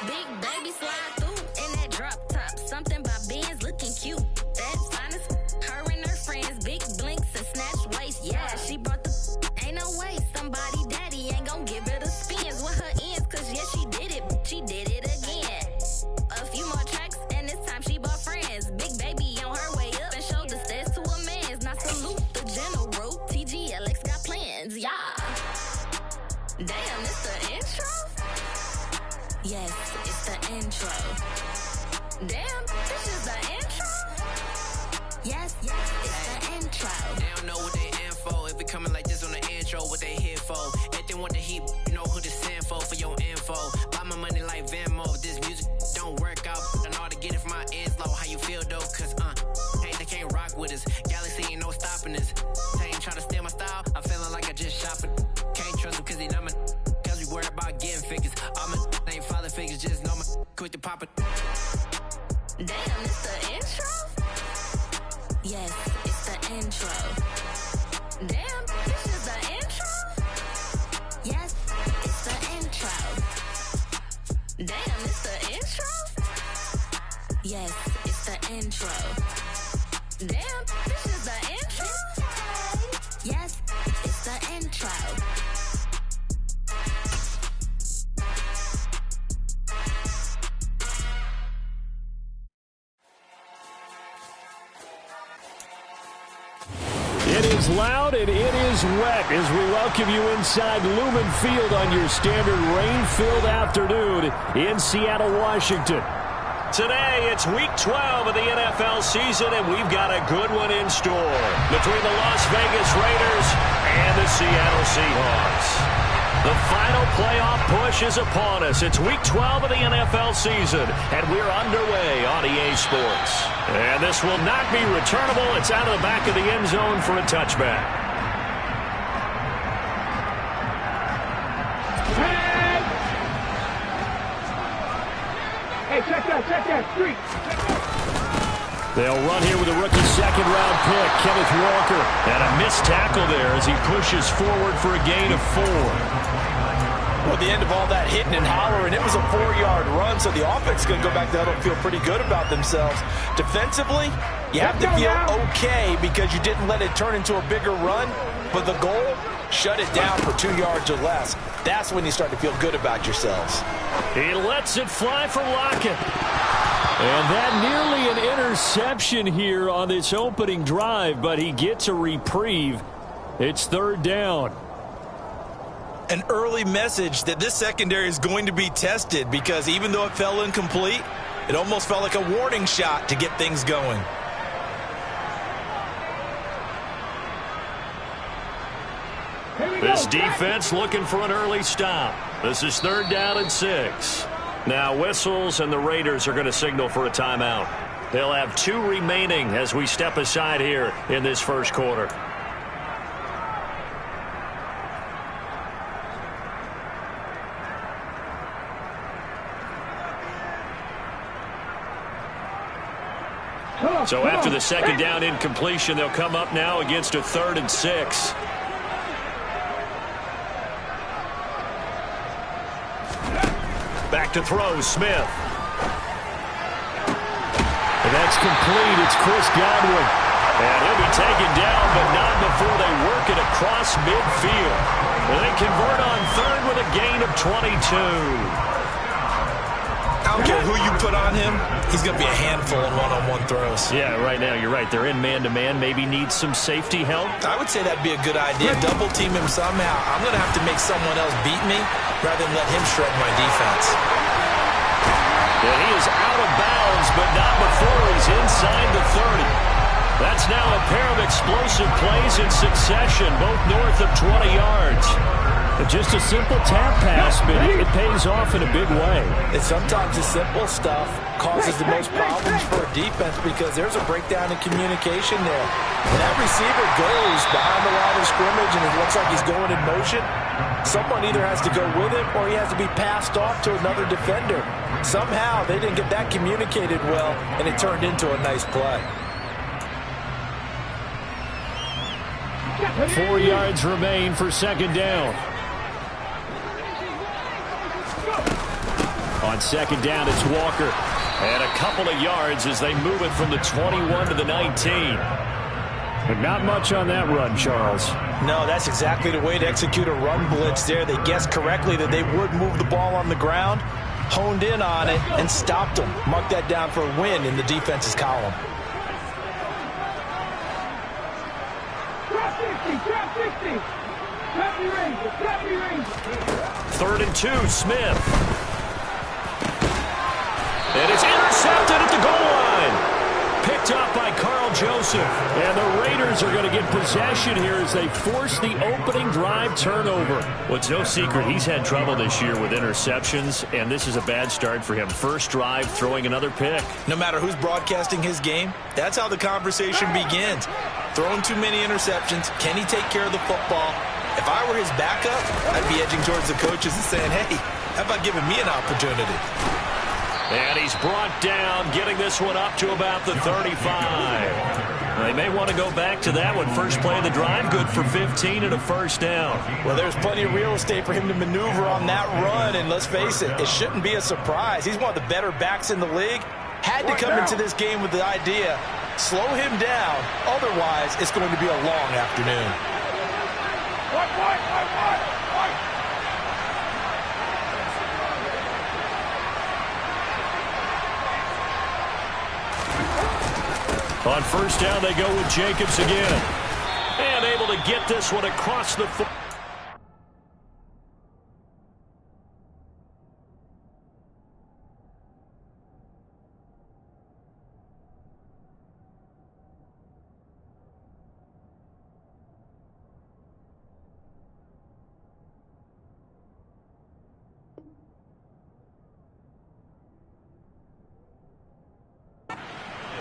Big baby slide through in that drop top. Something by Benz looking cute. That's fine as her and her friends. Big blinks and snatch waist. Yeah, she brought the ain't no way. Somebody daddy ain't gon' give her the spins with her ends. Cause yeah, she did it. She did it again. A few more tracks and this time she bought friends. Big baby on her way up and showed the stairs to a man's. Now salute the general. TGLX got plans. Yeah. Damn, it's the intro? Yes, it's the intro. Damn, this is the intro? Yes, it's the intro. They don't know what they in for. If we coming like this on the intro, what they here for? If they want the heat, you know who to send for your info. Buy my money like Venmo. If this music don't work out, I know how to get it from my ends low. How you feel though? Cause hey, they can't rock with us. Galaxy ain't no stopping us. They ain't trying to steal my style. I'm feeling like I just shop it. Can't trust him cause he not my. Cause we worried about getting figures. All my ain't father figures, just know my quick to pop it. Damn, it's the intro? Yes, it's the intro. Damn, this is the intro? Yes, it's the intro. Damn, it's the intro? Yes, it's the intro. Damn, this is the intro? Yes, it's the intro. It is loud and it is wet as we welcome you inside Lumen Field on your standard rain-filled afternoon in Seattle, Washington. Today, it's Week 12 of the NFL season, and we've got a good one in store between the Las Vegas Raiders and the Seattle Seahawks. The final playoff push is upon us. It's Week 12 of the NFL season, and we're underway on EA Sports. And this will not be returnable. It's out of the back of the end zone for a touchback. Hey, check that, street. They'll run here with a rookie second-round pick, Kenneth Walker. And a missed tackle there as he pushes forward for a gain of 4. Well, at the end of all that hitting and hollering, it was a 4-yard run, so the offense is going to go back there and feel pretty good about themselves. Defensively, you have to feel okay because you didn't let it turn into a bigger run, but the goal, shut it down for 2 yards or less. That's when you start to feel good about yourselves. He lets it fly for Lockett. And that nearly an interception here on this opening drive, but he gets a reprieve. It's third down. An early message that this secondary is going to be tested because even though it fell incomplete, it almost felt like a warning shot to get things going. This defense looking for an early stop. This is third down and 6. Now whistles and the Raiders are going to signal for a timeout. They'll have 2 remaining as we step aside here in this first quarter. So after the second down incompletion, they'll come up now against a 3rd and 6. Back to throw, Smith. And that's complete. It's Chris Godwin. And he'll be taken down, but not before they work it across midfield. And they convert on 3rd with a gain of 22. I don't care who you put on him, he's going to be a handful in one-on-one throws. Yeah, right now, you're right. They're in man-to-man. Maybe need some safety help. I would say that'd be a good idea. Double team him somehow. I'm going to have to make someone else beat me rather than let him shred my defense. And he is out of bounds, but not before he's inside the 30. That's now a pair of explosive plays in succession, both north of 20 yards. Just a simple tap pass, but it pays off in a big way. And sometimes the simple stuff causes the most problems for a defense because there's a breakdown in communication there. When that receiver goes behind the line of scrimmage and it looks like he's going in motion, someone either has to go with him or he has to be passed off to another defender. Somehow they didn't get that communicated well, and it turned into a nice play. 4 yards remain for second down. On On second down, it's Walker. And a couple of yards as they move it from the 21 to the 19. But not much on that run, Charles. No, that's exactly the way to execute a run blitz there. They guessed correctly that they would move the ball on the ground, honed in on it, and stopped them. Mark that down for a win in the defense's column. Third and 2, Smith. And it's intercepted at the goal line. Picked up by Carl Joseph. And the Raiders are going to get possession here as they force the opening drive turnover. Well, it's no secret he's had trouble this year with interceptions, and this is a bad start for him. First drive, throwing another pick. No matter who's broadcasting his game, that's how the conversation begins. Throwing too many interceptions. Can he take care of the football? If I were his backup, I'd be edging towards the coaches and saying, hey, how about giving me an opportunity? And he's brought down, getting this one up to about the 35. They may want to go back to that one. First play of the drive, good for 15 and a first down. Well, there's plenty of real estate for him to maneuver on that run, and let's face it, it shouldn't be a surprise. He's one of the better backs in the league. Had to come into this game with the idea, slow him down, otherwise it's going to be a long afternoon. On first down, they go with Jacobs again. And able to get this one across the foot.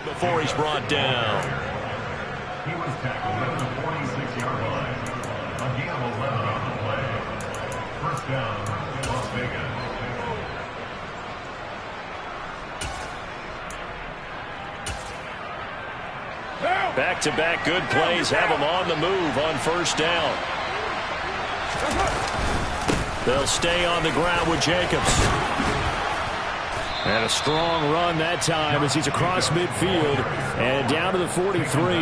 Before he's brought down. He was tackled at the 46-yard line. A gain of 11 on the play. First down, Las Vegas. Back-to-back good plays have them on the move on first down. They'll stay on the ground with Jacobs. And a strong run that time as he's across midfield and down to the 43.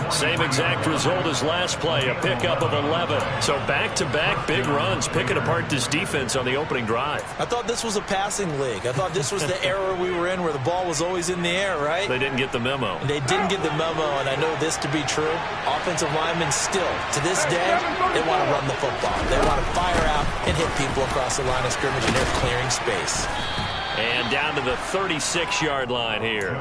Same exact result as last play, a pickup of 11. So back-to-back big runs, picking apart this defense on the opening drive. I thought this was a passing league. I thought this was the era we were in where the ball was always in the air, right? They didn't get the memo. And they didn't get the memo, and I know this to be true. Offensive linemen still, to this day, they want to run the football. They want to fire out and hit people across the line of scrimmage, and they're clearing space. And down to the 36-yard line here.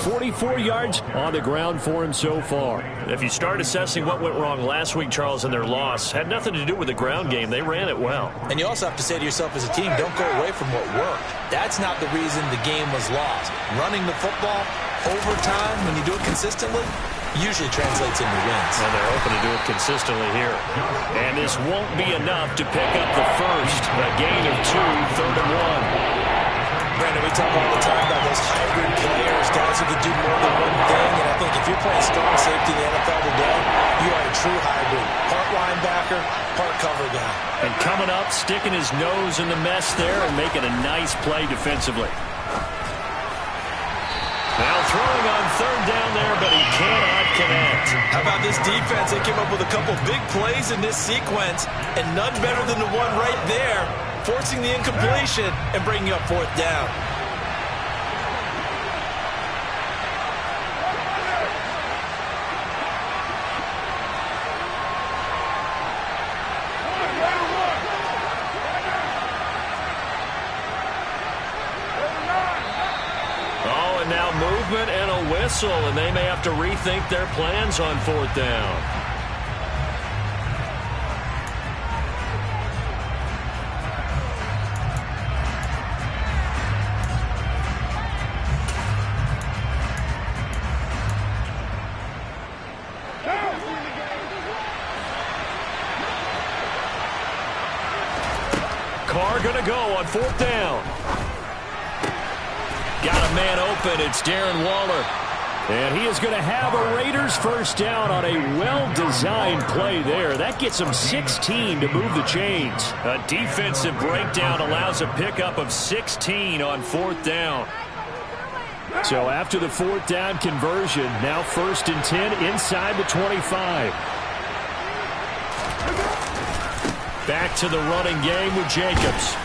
44 yards on the ground for him so far. If you start assessing what went wrong last week, Charles, in their loss, had nothing to do with the ground game. They ran it well. And you also have to say to yourself as a team, don't go away from what worked. That's not the reason the game was lost. Running the football over time, when you do it consistently, usually translates into wins. And they're open to do it consistently here. And this won't be enough to pick up the first. A gain of 2, 3rd and 1. Brandon, we talk all the time about those hybrid players, guys who can do more than one thing. And I think if you're playing strong safety in the NFL today, you are a true hybrid. Part linebacker, part cover guy. And coming up, sticking his nose in the mess there and making a nice play defensively. Now throwing on 3rd down there, but he cannot connect. How about this defense? They came up with a couple big plays in this sequence, and none better than the one right there, forcing the incompletion and bringing up 4th down. Oh, and now movement and a whistle, and they may have to rethink their plans on 4th down. Carr going to go on 4th down. Got a man open. It's Darren Waller. And he is going to have a Raiders first down on a well-designed play there. That gets him 16 to move the chains. A defensive breakdown allows a pickup of 16 on 4th down. So after the 4th down conversion, now 1st and 10 inside the 25. Back to the running game with Jacobs.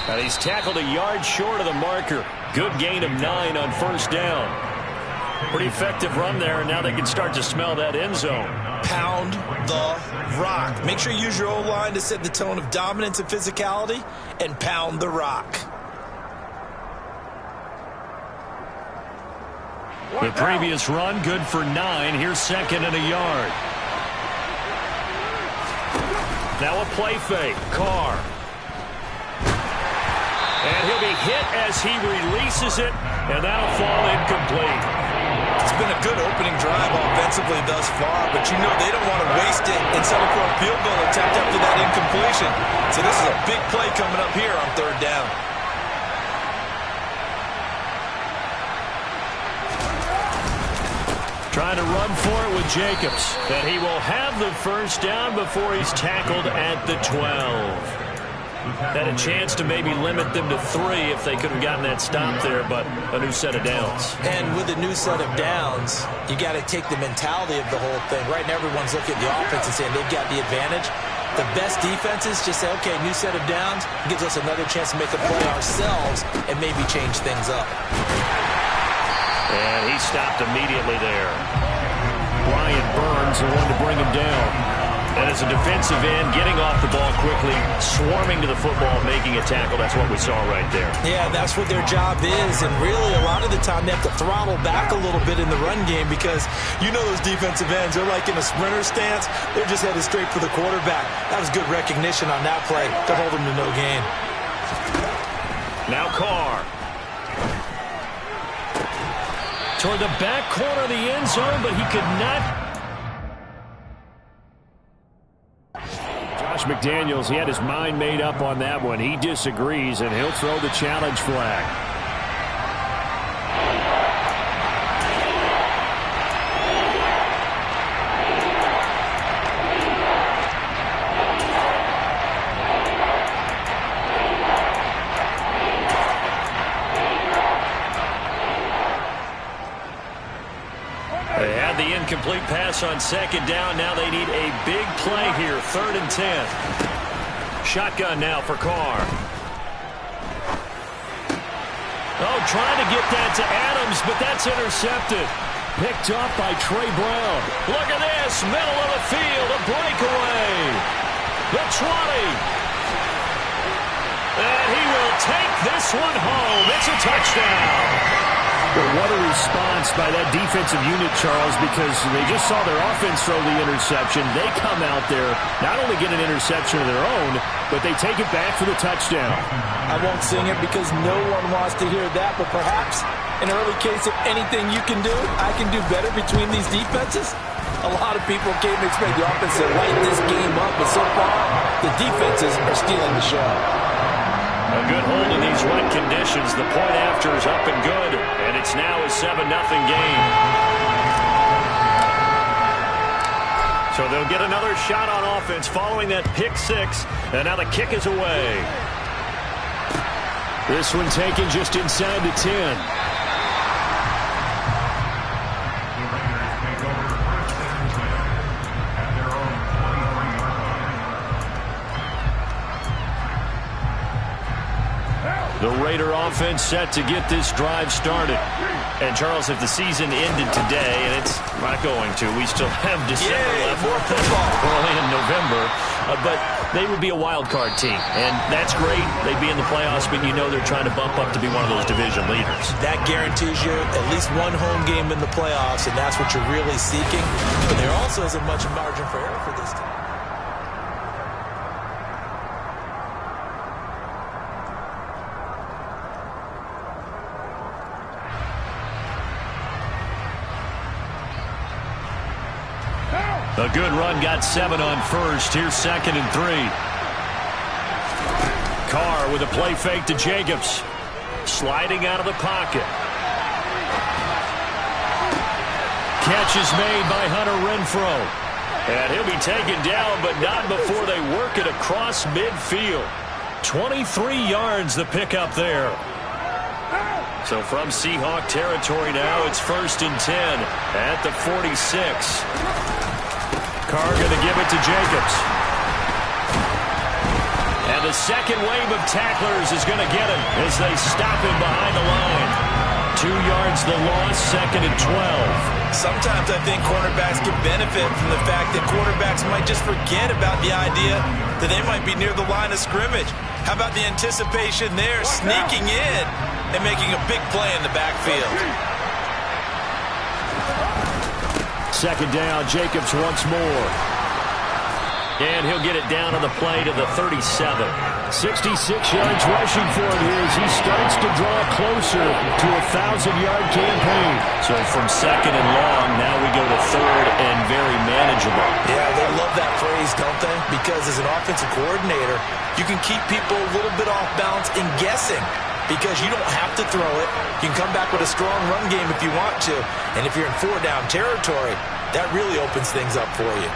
And he's tackled a yard short of the marker. Good gain of 9 on 1st down. Pretty effective run there, and now they can start to smell that end zone. Pound the rock. Make sure you use your O-line to set the tone of dominance and physicality, and pound the rock. The previous run, good for 9. Here's 2nd and a yard. Now a play fake. Carr. And he'll be hit as he releases it, and that'll fall incomplete. It's been a good opening drive offensively thus far, but you know they don't want to waste it and settle for a field goal attempt after that incompletion. So this is a big play coming up here on 3rd down. Trying to run for it with Jacobs. And he will have the first down before he's tackled at the 12. Had a chance to maybe limit them to 3 if they could have gotten that stop there, but a new set of downs. And with a new set of downs, you got to take the mentality of the whole thing. Right now, everyone's looking at the offense and saying they've got the advantage. The best defenses just say, okay, new set of downs gives us another chance to make a play ourselves and maybe change things up. And he stopped immediately there. Brian Burns, the one to bring him down. And as a defensive end, getting off the ball quickly, swarming to the football, making a tackle, that's what we saw right there. Yeah, that's what their job is. And really, a lot of the time, they have to throttle back a little bit in the run game because you know those defensive ends, they're like in a sprinter stance. They're just headed straight for the quarterback. That was good recognition on that play to hold them to no gain. Now Carr. Toward the back corner of the end zone, but he could not. Josh McDaniels, he had his mind made up on that one. He disagrees, and he'll throw the challenge flag. Incomplete pass on 2nd down. Now they need a big play here. 3rd and 10. Shotgun now for Carr. Oh, trying to get that to Adams, but that's intercepted. Picked up by Trey Brown. Look at this. Middle of the field. A breakaway. The 20. And he will take this one home. It's a touchdown. Well, what a response by that defensive unit, Charles, because they just saw their offense throw the interception. They come out there, not only get an interception of their own, but they take it back for the touchdown. I won't sing it because no one wants to hear that, but perhaps an early case of anything you can do, I can do better between these defenses. A lot of people came to expect the offense to light this game up, but so far, the defenses are stealing the show. A good hold in these wet conditions. The point after is up and good, and it's now a 7-0 game. So they'll get another shot on offense following that pick 6, and now the kick is away. This one taken just inside the 10. The Raider offense set to get this drive started. And, Charles, if the season ended today, and it's not going to, we still have December left. More football. Early in November. But they would be a wild card team. And that's great. They'd be in the playoffs, but you know they're trying to bump up to be one of those division leaders. That guarantees you at least one home game in the playoffs, and that's what you're really seeking. But there also isn't much margin for error for this team. A good run, got 7 on first. Here's 2nd and 3. Carr with a play fake to Jacobs. Sliding out of the pocket. catch is made by Hunter Renfrow. And he'll be taken down, but not before they work it across midfield. 23 yards the pickup there. So from Seahawk territory now, it's 1st and 10 at the 46. Carr going to give it to Jacobs. And the second wave of tacklers is going to get him as they stop him behind the line. 2 yards the loss, 2nd and 12. Sometimes I think cornerbacks can benefit from the fact that quarterbacks might just forget about the idea that they might be near the line of scrimmage. How about the anticipation there, sneaking in and making a big play in the backfield? 2nd down, Jacobs once more. And he'll get it down on the play to the 37. 66 yards rushing for him here as he starts to draw closer to a 1,000-yard campaign. So from 2nd and long, now we go to 3rd and very manageable. Yeah, they love that phrase, don't they? Because as an offensive coordinator, you can keep people a little bit off balance in guessing because you don't have to throw it. You can come back with a strong run game if you want to. And if you're in 4-down territory, that really opens things up for you.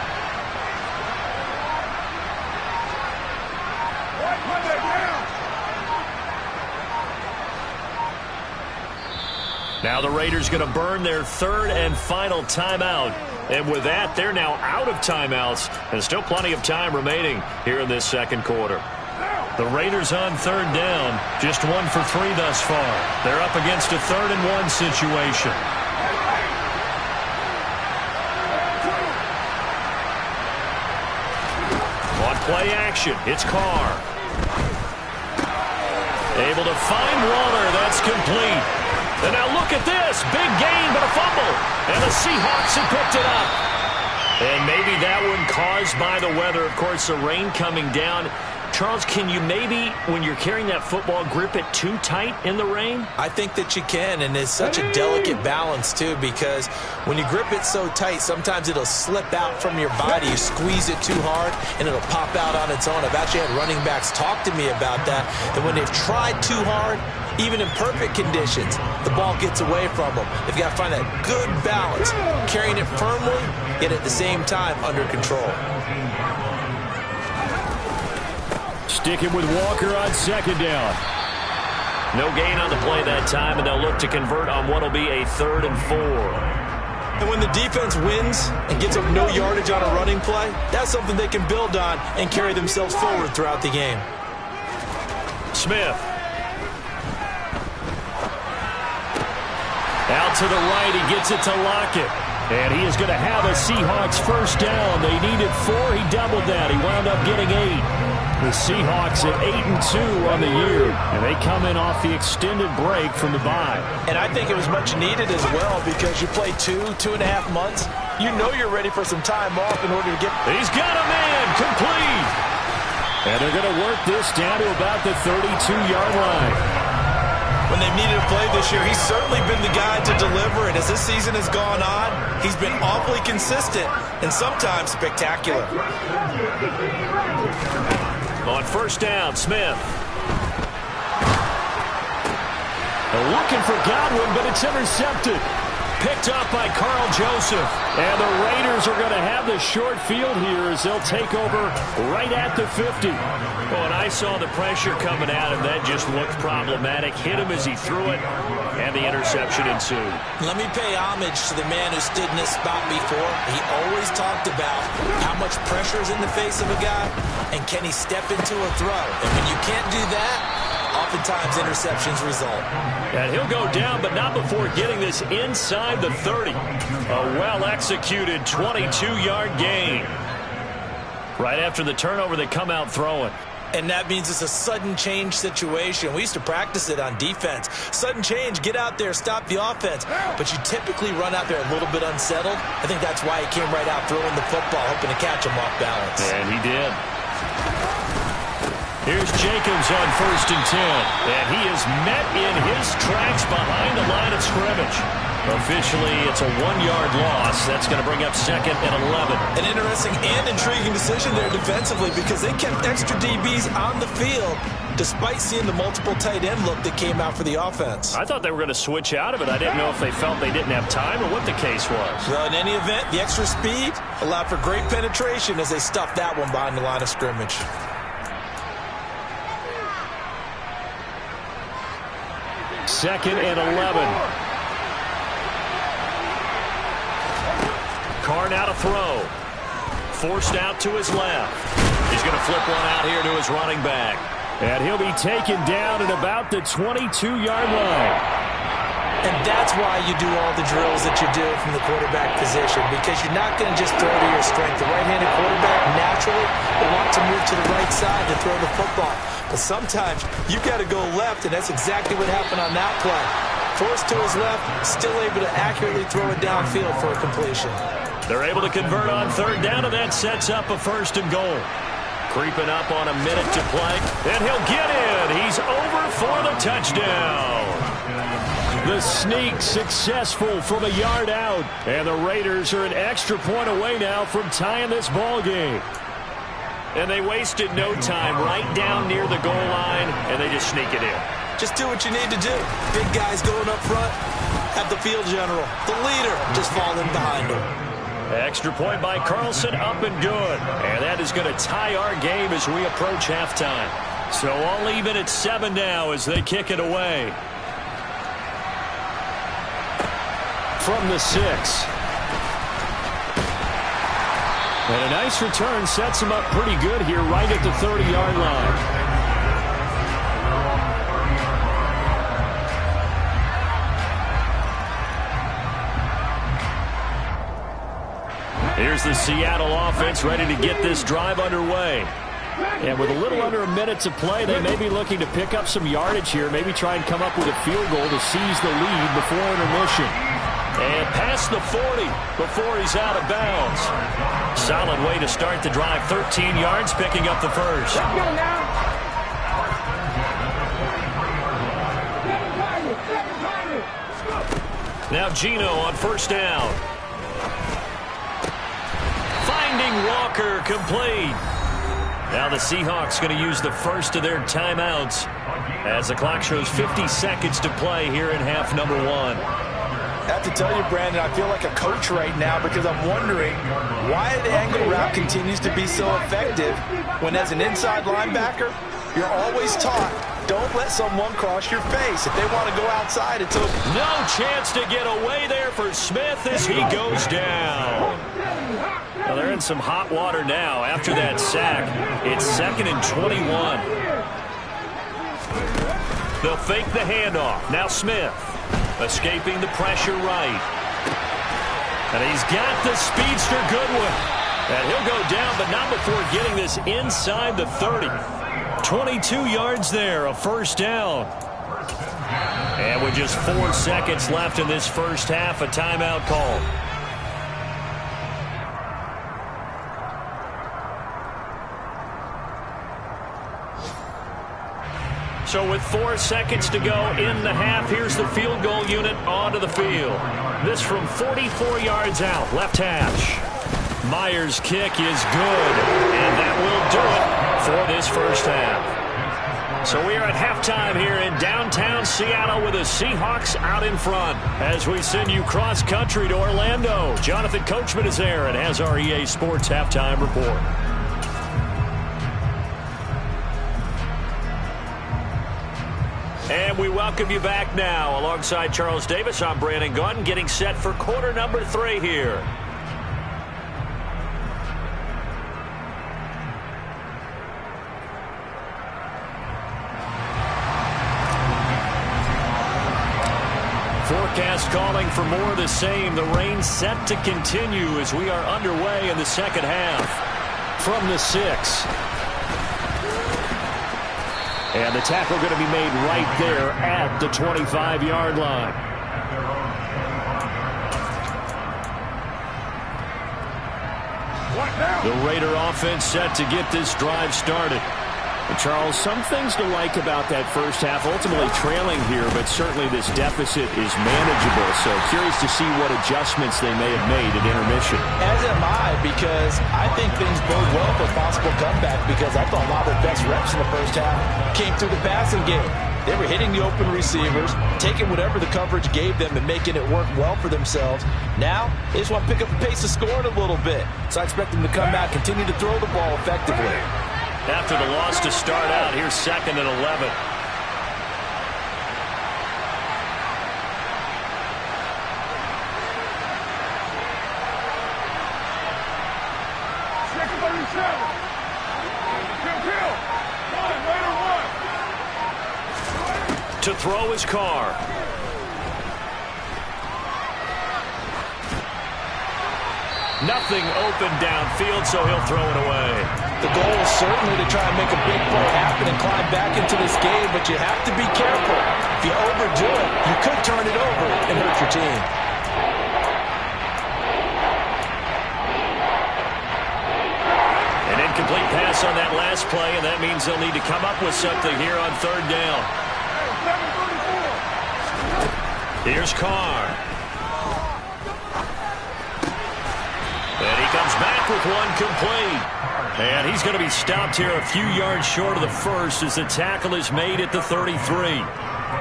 Now the Raiders going to burn their 3rd and final timeout. And with that, they're now out of timeouts. And still plenty of time remaining here in this 2nd quarter. The Raiders on 3rd down. Just 1 for 3 thus far. They're up against a 3rd and 1 situation. On play action, it's Carr. Able to find Waller. That's complete. And now look at this. Big gain, but a fumble. And the Seahawks have picked it up. And maybe that one caused by the weather. Of course, the rain coming down. Charles, can you maybe, when you're carrying that football, grip it too tight in the rain? I think that you can, and it's such a delicate balance, too, because when you grip it so tight, sometimes it'll slip out from your body. You squeeze it too hard, and it'll pop out on its own. I've actually had running backs talk to me about that when they've tried too hard, even in perfect conditions, the ball gets away from them. They've got to find that good balance, carrying it firmly, yet at the same time under control. Sticking with Walker on 2nd down. No gain on the play that time, and they'll look to convert on what will be a 3rd and 4. And when the defense wins and gets up no yardage on a running play, that's something they can build on and carry themselves forward throughout the game. Smith. Out to the right, he gets it to Lockett. And he is going to have a Seahawks 1st down. They needed 4, he doubled that. He wound up getting 8. The Seahawks at 8-2 on the year, and they come in off the extended break from the bye. And I think it was much needed as well because you play 2.5 months. You know you're ready for some time off in order to get... He's got a man, complete. And they're going to work this down to about the 32-yard line. When they've needed a play this year, he's certainly been the guy to deliver it. As this season has gone on, he's been awfully consistent and sometimes spectacular. On 1st down, Smith. They're looking for Godwin, but it's intercepted. Picked up by Carl Joseph. And the Raiders are going to have the short field here as they'll take over right at the 50. Oh, and I saw the pressure coming at him. That just looked problematic. Hit him as he threw it, and the interception ensued. Let me pay homage to the man who stood in this spot before. He always talked about how much pressure is in the face of a guy, and can he step into a throw. And when you can't do that, oftentimes interceptions result. And he'll go down, but not before getting this inside the 30. A well-executed 22-yard gain. Right after the turnover, they come out throwing. And that means it's a sudden change situation. We used to practice it on defense. Sudden change, get out there, stop the offense. But you typically run out there a little bit unsettled. I think that's why he came right out throwing the football, hoping to catch him off balance. And he did. Here's Jacobs on 1st and 10. And he is met in his tracks behind the line of scrimmage. Officially, it's a 1-yard loss. That's going to bring up 2nd and 11. An interesting and intriguing decision there defensively because they kept extra DBs on the field despite seeing the multiple tight end look that came out for the offense. I thought they were going to switch out of it. I didn't know if they felt they didn't have time or what the case was. Well, in any event, the extra speed allowed for great penetration as they stuffed that one behind the line of scrimmage. Second and 11. Carr now to throw. Forced out to his left. He's going to flip one out here to his running back. And he'll be taken down at about the 22-yard line. And that's why you do all the drills that you do from the quarterback position, because you're not going to just throw to your strength. The right-handed quarterback naturally will want to move to the right side to throw the football. But sometimes you've got to go left, and that's exactly what happened on that play. Forced to his left, still able to accurately throw it downfield for a completion. They're able to convert on 3rd down, and that sets up a 1st and goal. Creeping up on a minute to play, and he'll get in. He's over for the touchdown. The sneak successful from a yard out, and the Raiders are an extra point away now from tying this ball game. And they wasted no time right down near the goal line, and they just sneak it in. Just do what you need to do. Big guys going up front, have the field general, the leader, just falling behind him. Extra point by Carlson, up and good. And that is going to tie our game as we approach halftime. So all even at 7 now as they kick it away. From the 6. And a nice return sets him up pretty good here right at the 30-yard line. Here's the Seattle offense ready to get this drive underway. And with a little under a minute to play, they may be looking to pick up some yardage here, maybe try and come up with a field goal to seize the lead before intermission. And past the 40 before he's out of bounds. Solid way to start the drive, 13 yards, picking up the first. Now Geno on 1st down. Finding Walker complete. Now the Seahawks going to use the first of their timeouts as the clock shows 50 seconds to play here in half number 1. I have to tell you, Brandon, I feel like a coach right now because I'm wondering why the angle route continues to be so effective when as an inside linebacker, you're always taught, don't let someone cross your face. If they want to go outside, it's okay. No chance to get away there for Smith as he goes down. Well, they're in some hot water now after that sack. It's 2nd and 21. They'll fake the handoff. Now Smith escaping the pressure right. And he's got the speedster Goodwin. And he'll go down, but not before getting this inside the 30. 22 yards there, a 1st down. And with just 4 seconds left in this first half, a timeout call. So with 4 seconds to go in the half, here's the field goal unit onto the field. This from 44 yards out, left hash. Myers' kick is good, and that will do it for this first half. So we are at halftime here in downtown Seattle with the Seahawks out in front as we send you cross-country to Orlando. Jonathan Coachman is there and has our EA Sports halftime report. And we welcome you back now. Alongside Charles Davis, I'm Brandon Gaudin, getting set for quarter number 3 here. Forecast calling for more of the same. The rain set to continue as we are underway in the second half. From the 6. And the tackle going to be made right there at the 25-yard line. The Raider offense set to get this drive started. Charles, some things to like about that first half. Ultimately trailing here, but certainly this deficit is manageable. So curious to see what adjustments they may have made at intermission. As am I, because I think things bode well for possible comeback, because I thought a lot of their best reps in the first half came through the passing game. They were hitting the open receivers, taking whatever the coverage gave them and making it work well for themselves. Now, they just want to pick up the pace of scoring a little bit. So I expect them to come back, continue to throw the ball effectively. After the loss to start out, here's 2nd and 11. To throw his Carr. Nothing open downfield, so he'll throw it away. The goal is certainly to try and make a big play happen and climb back into this game, but you have to be careful. If you overdo it, you could turn it over and hurt your team. An incomplete pass on that last play, and that means they'll need to come up with something here on 3rd down. Here's Carr. And he comes back with one complete. And he's going to be stopped here a few yards short of the first as the tackle is made at the 33.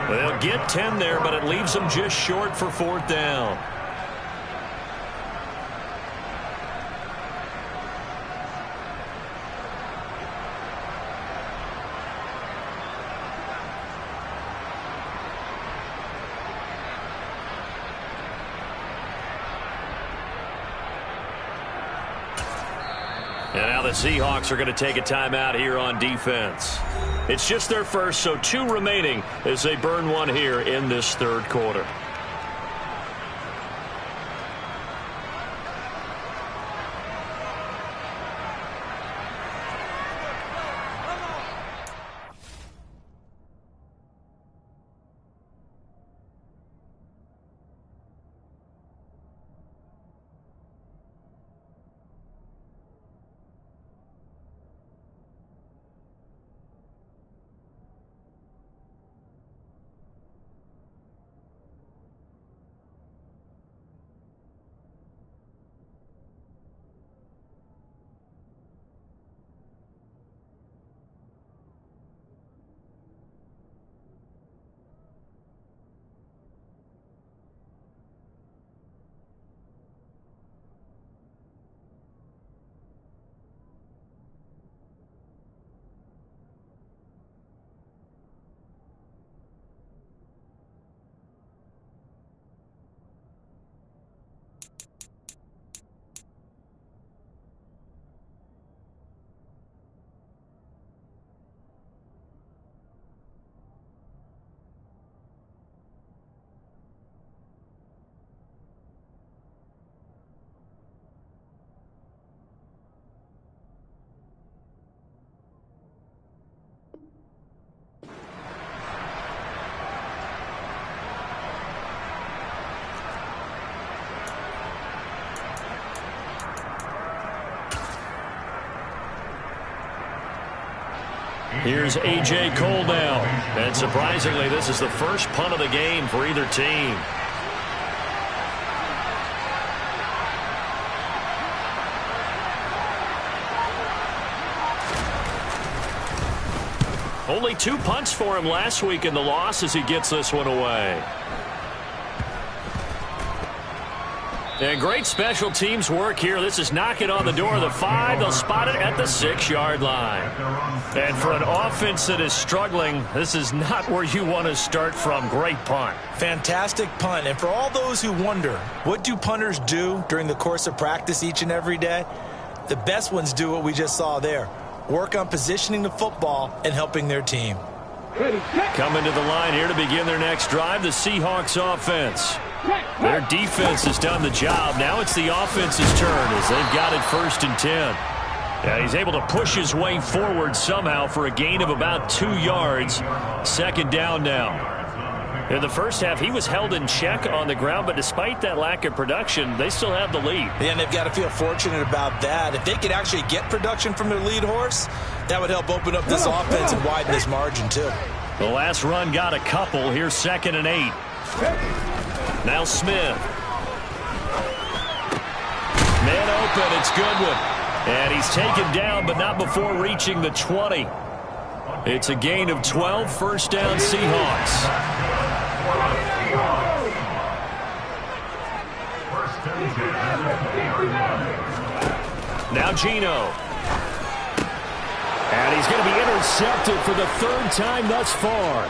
They'll get 10 there, but it leaves them just short for 4th down. And now the Seahawks are going to take a timeout here on defense. It's just their first, so 2 remaining as they burn one here in this 3rd quarter. Here's A.J. Cole now. And surprisingly, this is the first punt of the game for either team. Only 2 punts for him last week in the loss as he gets this one away. And great special teams work here. This is knocking on the door of the 5. They'll spot it at the 6-yard line. And for an offense that is struggling, this is not where you want to start from. Great punt. Fantastic punt. And for all those who wonder, what do punters do during the course of practice each and every day? The best ones do what we just saw there. Work on positioning the football and helping their team. Coming to the line here to begin their next drive, the Seahawks offense. Their defense has done the job. Now it's the offense's turn as they've got it 1st and 10. Yeah, he's able to push his way forward somehow for a gain of about 2 yards. 2nd down now. In the first half, he was held in check on the ground, but despite that lack of production, they still have the lead. And they've got to feel fortunate about that. If they could actually get production from their lead horse, that would help open up this offense and widen this margin too. The last run got a couple. Here's 2nd and 8. Now Smith. Man open. It's Goodwin. And he's taken down, but not before reaching the 20. It's a gain of 12. First down, Seahawks. Now Geno. And he's going to be intercepted for the 3rd time thus far.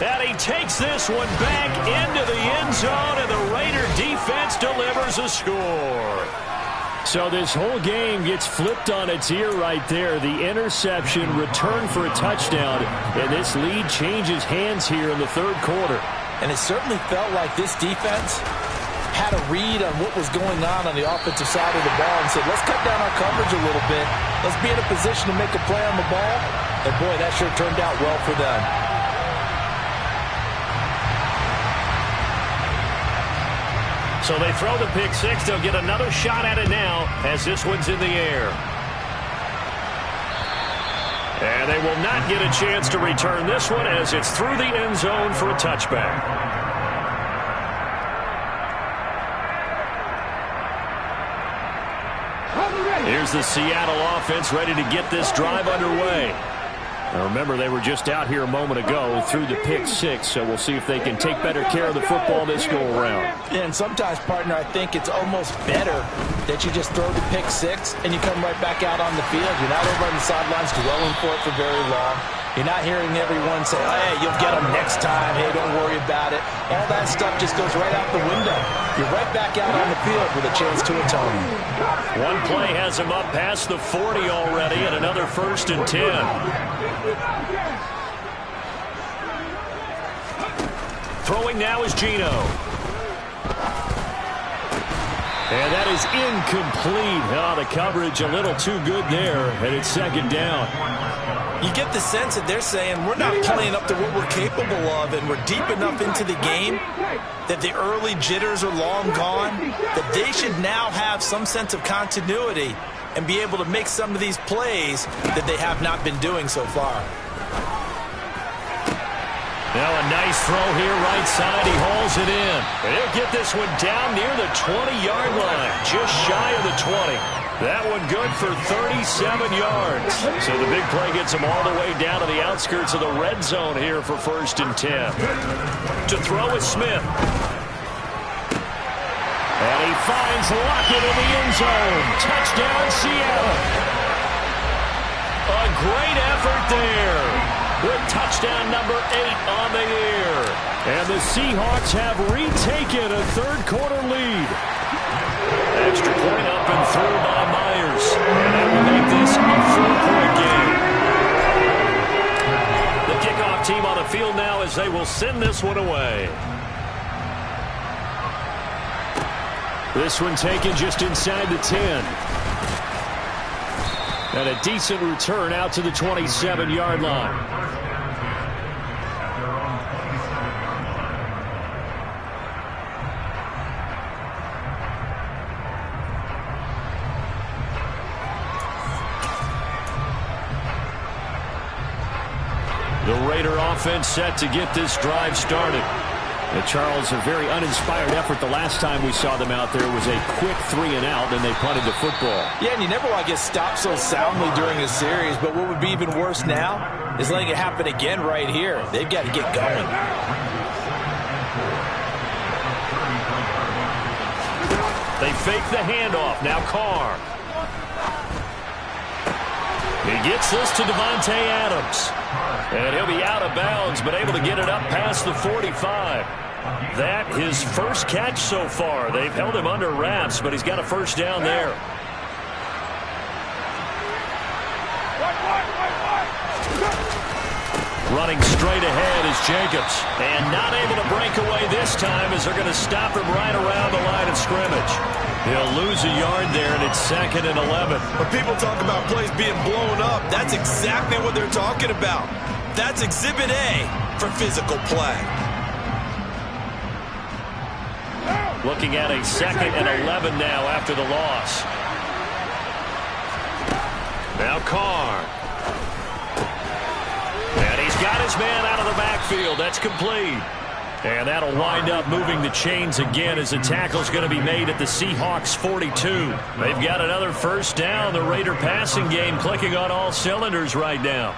And he takes this one back into the end zone, and the Raider defense delivers a score. So this whole game gets flipped on its ear right there. The interception, return for a touchdown, and this lead changes hands here in the 3rd quarter. And it certainly felt like this defense had a read on what was going on the offensive side of the ball and said, let's cut down our coverage a little bit. Let's be in a position to make a play on the ball. And, boy, that sure turned out well for them. So they throw the pick six. They'll get another shot at it now as this one's in the air. And they will not get a chance to return this one as it's through the end zone for a touchback. Here's the Seattle offense ready to get this drive underway. Now remember, they were just out here a moment ago through the pick six, so we'll see if they can take better care of the football this go-around. And sometimes, partner, I think it's almost better that you just throw the pick six and you come right back out on the field. You're not over on the sidelines dwelling for it for very long. You're not hearing everyone say, hey, you'll get them next time. Hey, don't worry about it. All that stuff just goes right out the window. You're right back out on the field with a chance to atone. One play has him up past the 40 already, and another 1st and 10. Throwing now is Geno. And that is incomplete. Oh, the coverage a little too good there, and it's 2nd down. You get the sense that they're saying we're not playing up to what we're capable of, and we're deep enough into the game that the early jitters are long gone, that they should now have some sense of continuity and be able to make some of these plays that they have not been doing so far. Now a nice throw here right side. He hauls it in. And he'll get this one down near the 20-yard line, just shy of the 20. That one good for 37 yards. So the big play gets him all the way down to the outskirts of the red zone here for 1st and 10. To throw is Smith. And he finds Lockett in the end zone. Touchdown, Seattle. A great effort there. With touchdown number 8 on the year. And the Seahawks have retaken a 3rd quarter lead. Extra point up and through by Myers. And that will make this a 4-point game. The kickoff team on the field now as they will send this one away. This one taken just inside the 10. And a decent return out to the 27-yard line. The Raider offense set to get this drive started. Charles, a very uninspired effort the last time we saw them out there was a quick 3-and-out, and they punted the football. Yeah, and you never want to get stopped so soundly during a series, but what would be even worse now is letting it happen again right here. They've got to get going. They fake the handoff. Now Carr. He gets this to Devontae Adams. And he'll be out of bounds, but able to get it up past the 45. That his first catch so far. They've held him under wraps, but he's got a first down there. Running straight ahead is Jacobs. And not able to break away this time as they're going to stop him right around the line of scrimmage. He'll lose a yard there, and it's 2nd and 11. When people talk about plays being blown up, that's exactly what they're talking about. That's Exhibit A for physical play. Looking at a 2nd and 11 now after the loss. Now Carr. And he's got his man out of the backfield. That's complete. And that'll wind up moving the chains again as the tackle's going to be made at the Seahawks 42. They've got another first down. The Raider passing game clicking on all cylinders right now.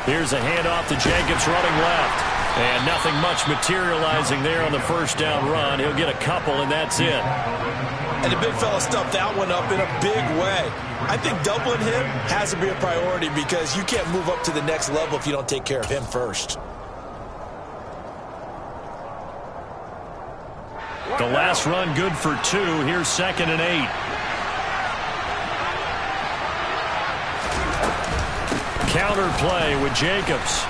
Here's a handoff to Jacobs running left. And nothing much materializing there on the first down run. He'll get a couple, and that's it. And the big fella stuffed that one up in a big way. I think doubling him has to be a priority because you can't move up to the next level if you don't take care of him first. The last run good for 2. Here's 2nd and 8. Counter play with Jacobs.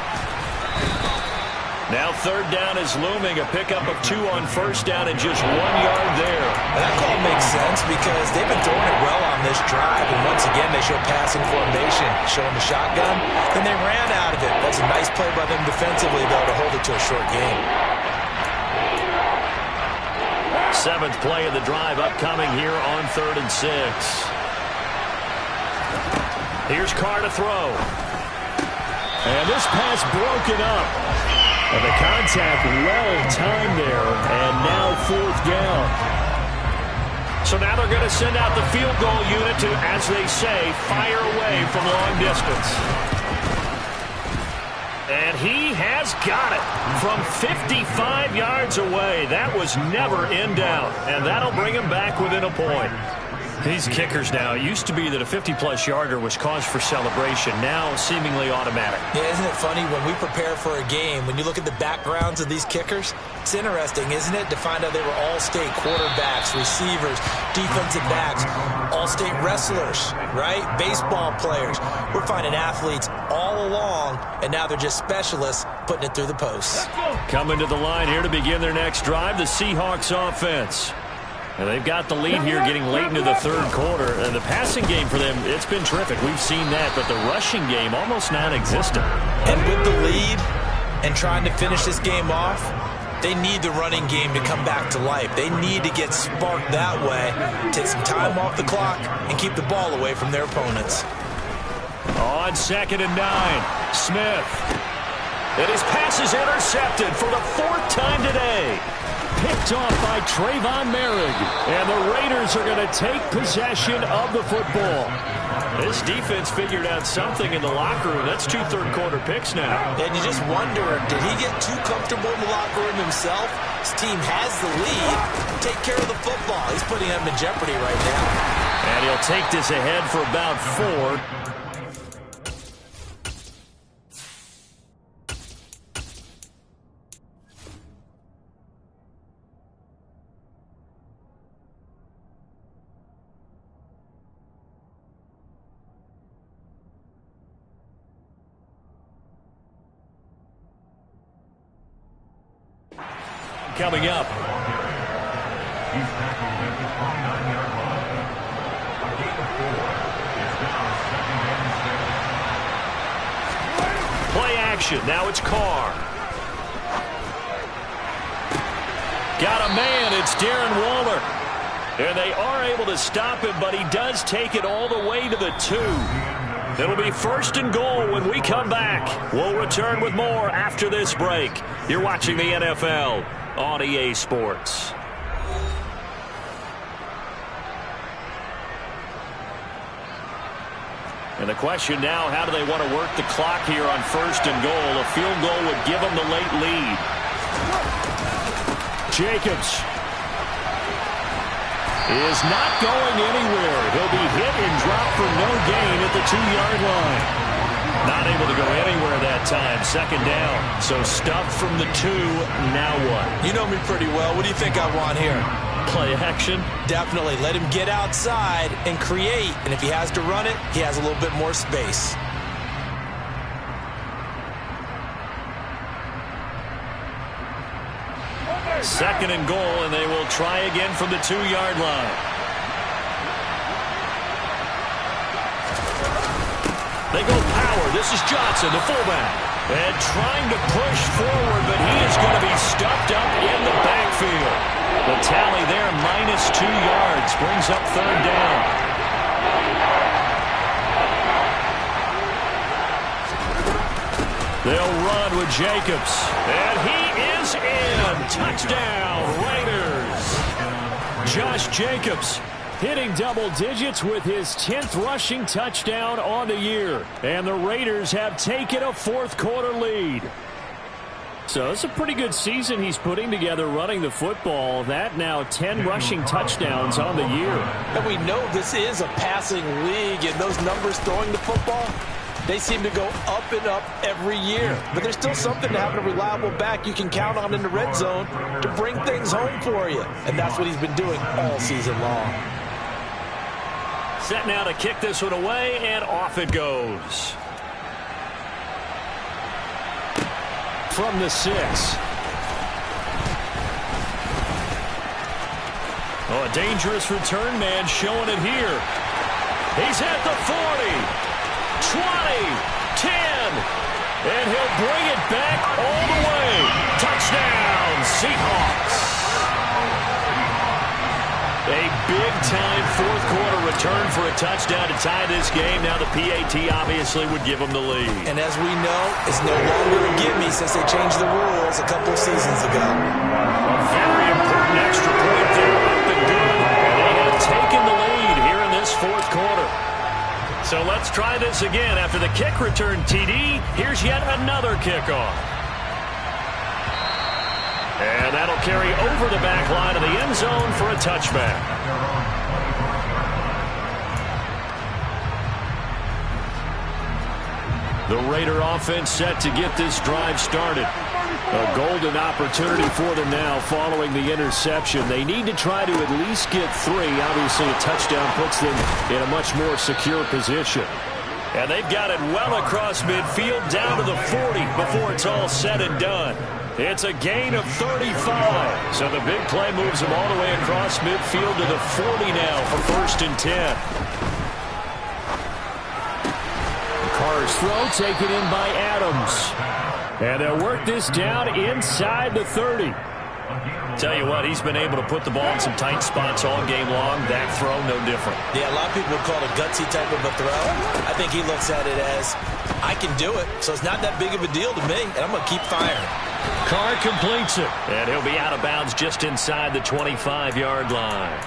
Now 3rd down is looming. A pickup of 2 on first down and just 1 yard there. And that call makes sense because they've been throwing it well on this drive. And once again, they show passing formation, showing the shotgun. Then they ran out of it. That's a nice play by them defensively, though, to hold it to a short game. 7th play of the drive upcoming here on 3rd and 6. Here's Carr to throw. And this pass broken up. And the contact well timed there. And now 4th down. So now they're going to send out the field goal unit to, as they say, fire away from long distance. And he has got it from 55 yards away. That was never in doubt. And that'll bring him back within a point. These kickers now, it used to be that a 50-plus yarder was cause for celebration. Now seemingly automatic. Yeah, isn't it funny when we prepare for a game, when you look at the backgrounds of these kickers, it's interesting, isn't it, to find out they were all-state quarterbacks, receivers, defensive backs, all-state wrestlers, right? Baseball players. We're finding athletes all along, and now they're just specialists putting it through the posts. Coming to the line here to begin their next drive, the Seahawks offense. And they've got the lead here getting late into the 3rd quarter. And the passing game for them, it's been terrific. We've seen that, but the rushing game almost non-existent. And with the lead and trying to finish this game off, they need the running game to come back to life. They need to get sparked that way, take some time off the clock, and keep the ball away from their opponents. On 2nd and 9, Smith. And his pass is intercepted for the 4th time today. Picked off by Trayvon Merrick. And the Raiders are going to take possession of the football. This defense figured out something in the locker room. That's 2 third-quarter picks now. And you just wonder, did he get too comfortable in the locker room himself? His team has the lead. Take care of the football. He's putting them in jeopardy right now. And he'll take this ahead for about 4. Coming up. He's tackled at the 29-yard line. A gain of 4. It's now 2nd and 6. Play action. Now it's Carr. Got a man. It's Darren Waller. And they are able to stop him, but he does take it all the way to the 2. It'll be 1st and goal when we come back. We'll return with more after this break. You're watching the NFL on EA Sports. And the question now, how do they want to work the clock here on 1st and goal? A field goal would give them the late lead. Jacobs is not going anywhere. He'll be hit and dropped for no gain at the 2-yard line. Not able to go anywhere that time. 2nd down. So stuffed from the 2. Now what? You know me pretty well. What do you think I want here? play action? Definitely. Let him get outside and create. And if he has to run it, he has a little bit more space. Second and goal, and they will try again from the 2-yard line. They go power. This is Johnson, the fullback. And trying to push forward, but he is going to be stuffed up in the backfield. The tally there, -2 yards, brings up third down. They'll run with Jacobs. And he is in. Touchdown, Raiders. Josh Jacobs hitting double digits with his 10th rushing touchdown on the year. And the Raiders have taken a fourth-quarter lead. So it's a pretty good season he's putting together running the football. That now 10 rushing touchdowns on the year. And we know this is a passing league, and those numbers throwing the football, they seem to go up and up every year. But there's still something to having a reliable back you can count on in the red zone to bring things home for you. And that's what he's been doing all season long. Set now to kick this one away, and off it goes. From the 6. Oh, a dangerous return man showing it here. He's at the 40, 20, 10, and he'll bring it back all the way. Touchdown, Seahawks. A big-time fourth-quarter return for a touchdown to tie this game. Now the PAT obviously would give them the lead. And as we know, it's no longer a gimme since they changed the rules a couple of seasons ago. A very important extra point there, up and good. And they have taken the lead here in this fourth quarter. So let's try this again. After the kick return TD, here's yet another kickoff. And that'll carry over the back line of the end zone for a touchback. The Raider offense set to get this drive started. A golden opportunity for them now following the interception. They need to try to at least get 3. Obviously, a touchdown puts them in a much more secure position. And they've got it well across midfield down to the 40 before it's all said and done. It's a gain of 35. So the big play moves them all the way across midfield to the 40 now for 1st and 10. Carr's throw taken in by Adams. And they'll work this down inside the 30. Tell you what, he's been able to put the ball in some tight spots all game long. That throw, no different. Yeah, a lot of people would call it a gutsy type of a throw. I think he looks at it as, I can do it, so it's not that big of a deal to me, and I'm going to keep firing. Carr completes it, and he'll be out of bounds just inside the 25-yard line.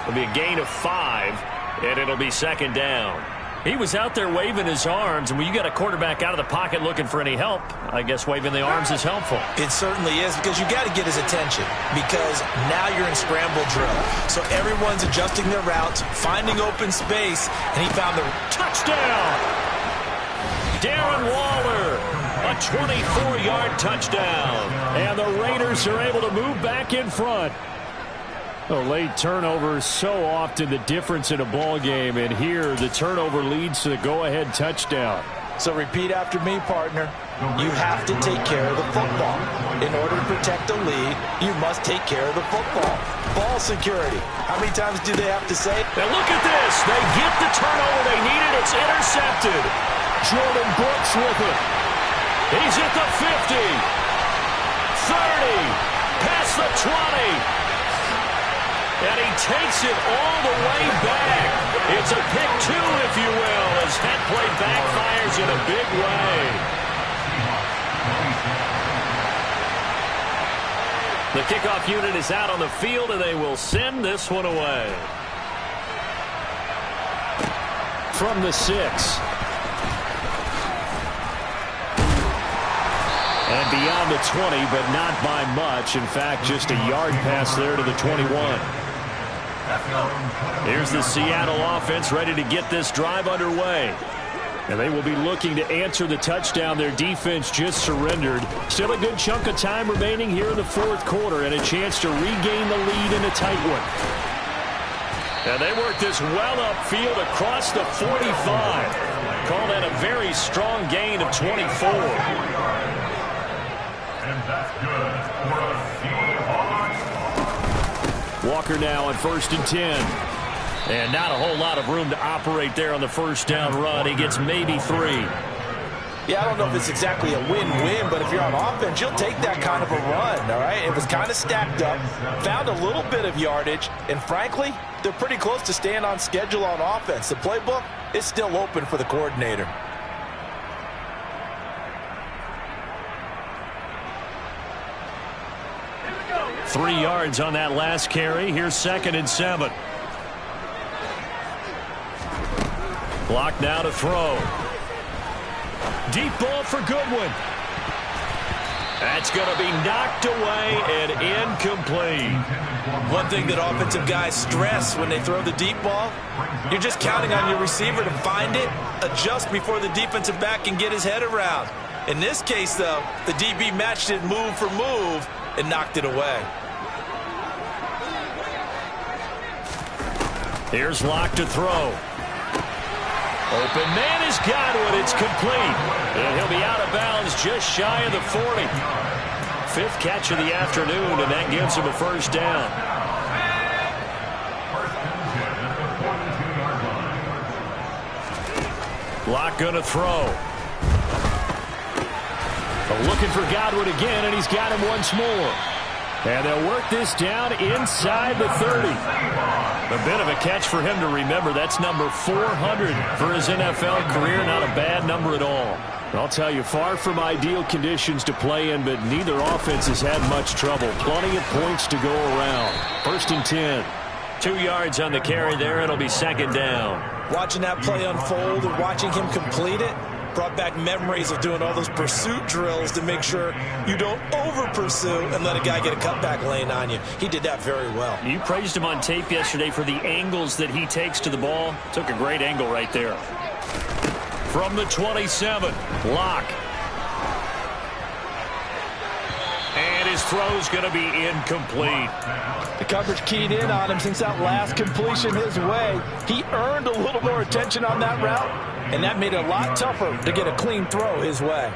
It'll be a gain of 5, and it'll be 2nd down. He was out there waving his arms, and when you got a quarterback out of the pocket looking for any help, I guess waving the arms is helpful. It certainly is, because you got to get his attention, because now you're in scramble drill. So everyone's adjusting their routes, finding open space, and he found the touchdown. Darren Waller, a 24-yard touchdown, and the Raiders are able to move back in front. A late turnover is so often the difference in a ball game, and here the turnover leads to the go-ahead touchdown. So repeat after me, partner. You have to take care of the football. In order to protect a lead, you must take care of the football. Ball security. How many times do they have to say? Now look at this. They get the turnover they needed. It's intercepted. Jordan Brooks with it. He's at the 50. 30. Past the 20. And he takes it all the way back. It's a pick 2, if you will, as that play backfires in a big way. The kickoff unit is out on the field, and they will send this one away. From the 6. And beyond the 20, but not by much. In fact, just a yard pass there to the 21. Here's the Seattle offense ready to get this drive underway. And they will be looking to answer the touchdown their defense just surrendered. Still a good chunk of time remaining here in the fourth quarter and a chance to regain the lead in a tight one. And they work this well upfield across the 45. Call that a very strong gain of 24. And that's good for a Seahawks. Walker now on 1st and 10. And not a whole lot of room to operate there on the first down run. He gets maybe 3. Yeah, I don't know if it's exactly a win-win, but if you're on offense, you'll take that kind of a run, all right? It was kind of stacked up, found a little bit of yardage, and frankly, they're pretty close to staying on schedule on offense. The playbook is still open for the coordinator. Three yards on that last carry. Here's 2nd and 7. Block now to throw. Deep ball for Goodwin. That's going to be knocked away and incomplete. One thing that offensive guys stress when they throw the deep ball, you're just counting on your receiver to find it, adjust before the defensive back can get his head around. In this case, though, the DB matched it move for move and knocked it away. Here's Locke to throw. Open man is Godwin. It's complete. And he'll be out of bounds just shy of the 40. 5th catch of the afternoon, and that gives him a first down. Locke going to throw. Looking for Godwin again, and he's got him once more. And they'll work this down inside the 30. A bit of a catch for him to remember. That's number 400 for his NFL career. Not a bad number at all. I'll tell you, far from ideal conditions to play in, but neither offense has had much trouble. Plenty of points to go around. 1st and 10. 2 yards on the carry there. It'll be 2nd down. Watching that play unfold and watching him complete it brought back memories of doing all those pursuit drills to make sure you don't over-pursue and let a guy get a cutback lane on you. He did that very well. You praised him on tape yesterday for the angles that he takes to the ball. Took a great angle right there. From the 27, Locke. And his throw's going to be incomplete. The coverage keyed in on him since that last completion his way. He earned a little more attention on that route, and that made it a lot tougher to get a clean throw his way.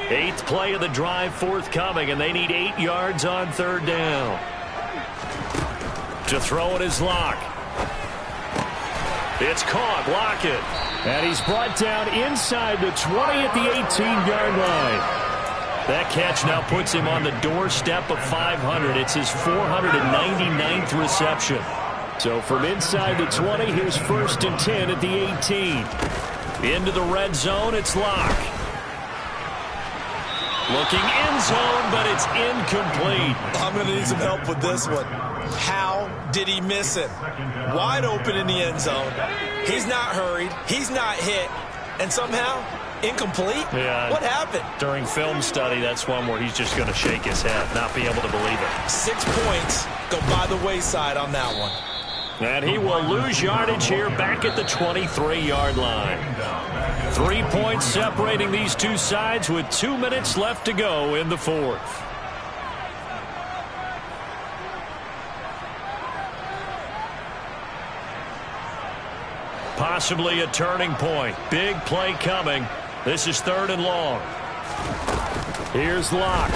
Eighth play of the drive forthcoming, and they need 8 yards on 3rd down. To throw it is Locke. It's caught. Lockett. And he's brought down inside the 20 at the 18-yard line. That catch now puts him on the doorstep of 500. It's his 499th reception. So from inside the 20, here's 1st and 10 at the 18. Into the red zone, it's Locke. Looking end zone, but it's incomplete. I'm going to need some help with this one. How did he miss it? Wide open in the end zone. He's not hurried. He's not hit. And somehow, incomplete? Yeah. What happened? During film study, that's one where he's just going to shake his head, not be able to believe it. 6 points go by the wayside on that one. And he will lose yardage here back at the 23-yard line. 3 points separating these two sides with 2 minutes left to go in the fourth. Possibly a turning point. Big play coming. This is 3rd and long. Here's Locke.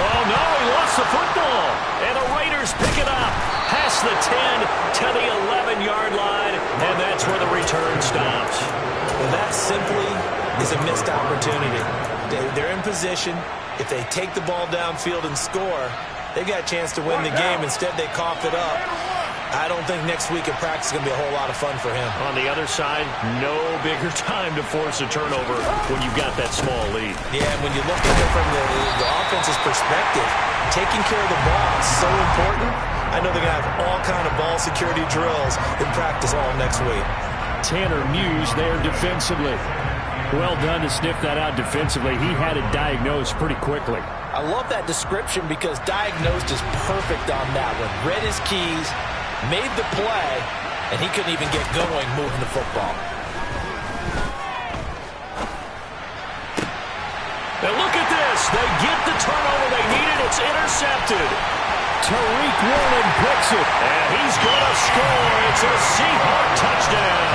Oh, no, he lost the football. And the Raiders pick it up past the 10 to the 11-yard line, and that's where the return stops. Well, that simply is a missed opportunity. They're in position. If they take the ball downfield and score, they got a chance to win the game. Instead, they cough it up. I don't think next week at practice is going to be a whole lot of fun for him. On the other side, no bigger time to force a turnover when you've got that small lead. Yeah, and when you look at it from the offense's perspective, taking care of the ball is so important. I know they're going to have all kind of ball security drills in practice all next week. Tanner Muse there defensively. Well done to sniff that out defensively. He had it diagnosed pretty quickly. I love that description because diagnosed is perfect on that one. Read his keys, made the play, and he couldn't even get going moving the football. And look at this. They get the turnover they needed. It's intercepted. Tariq Woolen picks it, and he's going to score. It's a Seahawk touchdown.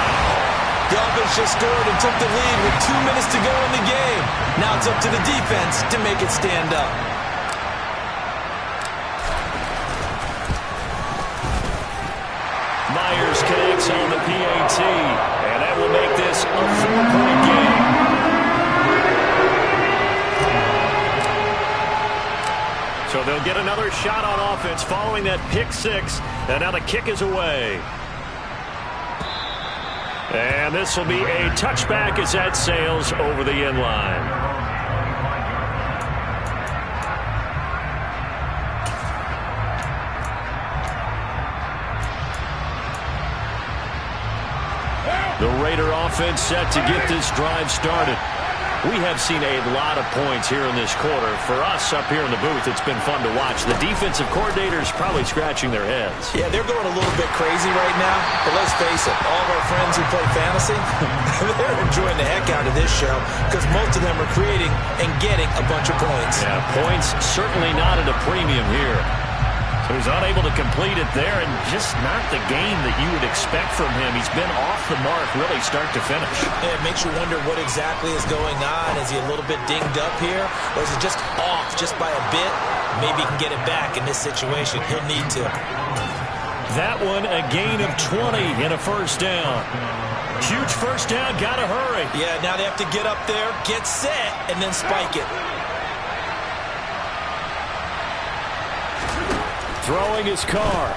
The offense just scored and took the lead with 2 minutes to go in the game. Now it's up to the defense to make it stand up. Myers connects on the PAT, and that will make this a 4-point game. So they'll get another shot on offense following that pick six, and now the kick is away. And this will be a touchback as that sails over the end line. The Raider offense set to get this drive started. We have seen a lot of points here in this quarter. For us up here in the booth, it's been fun to watch. The defensive coordinators probably scratching their heads. Yeah, they're going a little bit crazy right now. But let's face it, all of our friends who play fantasy, they're enjoying the heck out of this show because most of them are creating and getting a bunch of points. Yeah, points certainly not at a premium here. So he's unable to complete it there, and just not the game that you would expect from him. He's been off the mark really start to finish. Yeah, it makes you wonder what exactly is going on. Is he a little bit dinged up here, or is it just off just by a bit? Maybe he can get it back in this situation. He'll need to. That one, a gain of 20 and a first down. Huge first down, gotta hurry. Yeah, now they have to get up there, get set, and then spike it. Throwing his car.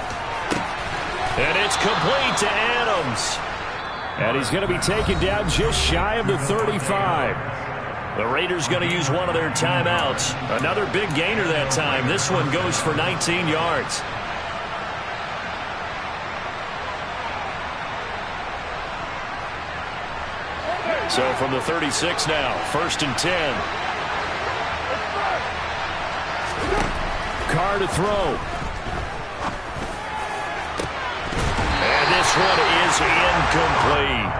And it's complete to Adams. And he's going to be taken down just shy of the 35. The Raiders going to use one of their timeouts. Another big gainer that time. This one goes for 19 yards. So from the 36 now, 1st and 10. Carr to throw. This one is incomplete.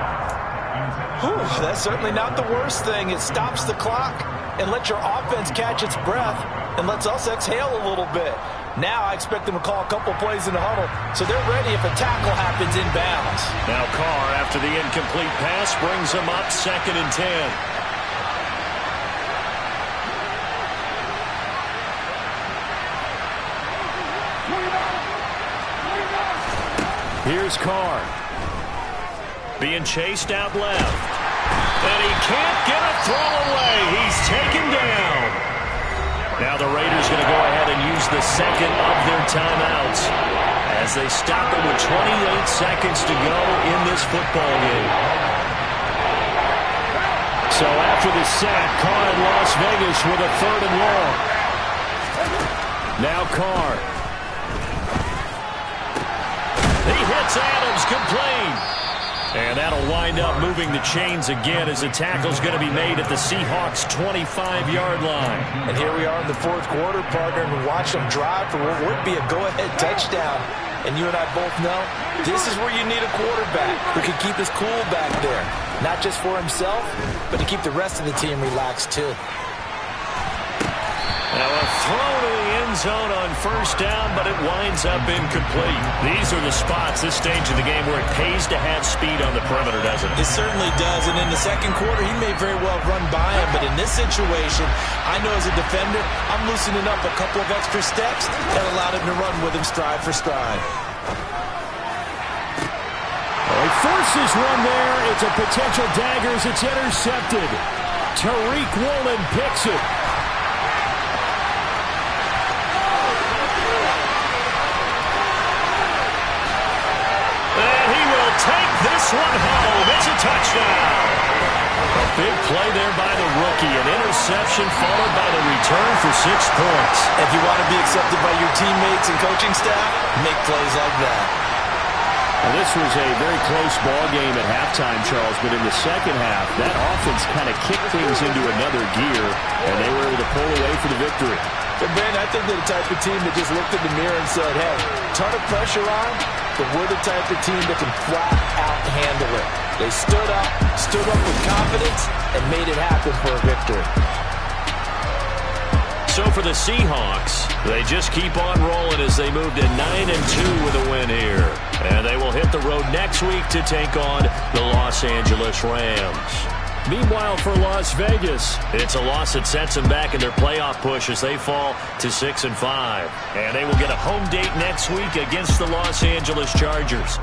Whew, that's certainly not the worst thing. It stops the clock and lets your offense catch its breath and lets us exhale a little bit. Now I expect them to call a couple plays in the huddle so they're ready if a tackle happens inbounds. Now Carr, after the incomplete pass, brings them up 2nd and 10. Here's Carr. Being chased out left. And he can't get a throw away. He's taken down. Now the Raiders going to go ahead and use the second of their timeouts as they stop it with 28 seconds to go in this football game. So after the sack, Carr in Las Vegas with a 3rd and long. Now Carr. He hits Adams, complete. And that'll wind up moving the chains again as the tackle's going to be made at the Seahawks' 25-yard line. And here we are in the 4th quarter, partner, and we watch them drive for what would be a go-ahead touchdown. And you and I both know this is where you need a quarterback who can keep his cool back there. Not just for himself, but to keep the rest of the team relaxed too. Now a throw to the end zone on 1st down, but it winds up incomplete. These are the spots, this stage of the game, where it pays to have speed on the perimeter, doesn't it? It certainly does, and in the 2nd quarter, he may very well run by him, but in this situation, I know as a defender, I'm loosening up a couple of extra steps that allowed him to run with him stride for stride. He forces one there. It's a potential dagger as it's intercepted. Tariq Woolen picks it. Take this one home. It's a touchdown. A big play there by the rookie. An interception followed by the return for 6 points. If you want to be accepted by your teammates and coaching staff, make plays like that. Well, this was a very close ball game at halftime, Charles, but in the second half, that offense kind of kicked things into another gear, and they were able to pull away for the victory. But, Ben, I think they're the type of team that just looked in the mirror and said, hey, ton of pressure on, but we're the type of team that can flat out handle it. They stood up with confidence, and made it happen for a victory. So for the Seahawks, they just keep on rolling as they move to 9-2 with a win here. And they will hit the road next week to take on the Los Angeles Rams. Meanwhile, for Las Vegas, it's a loss that sets them back in their playoff push as they fall to 6-5. And they will get a home date next week against the Los Angeles Chargers.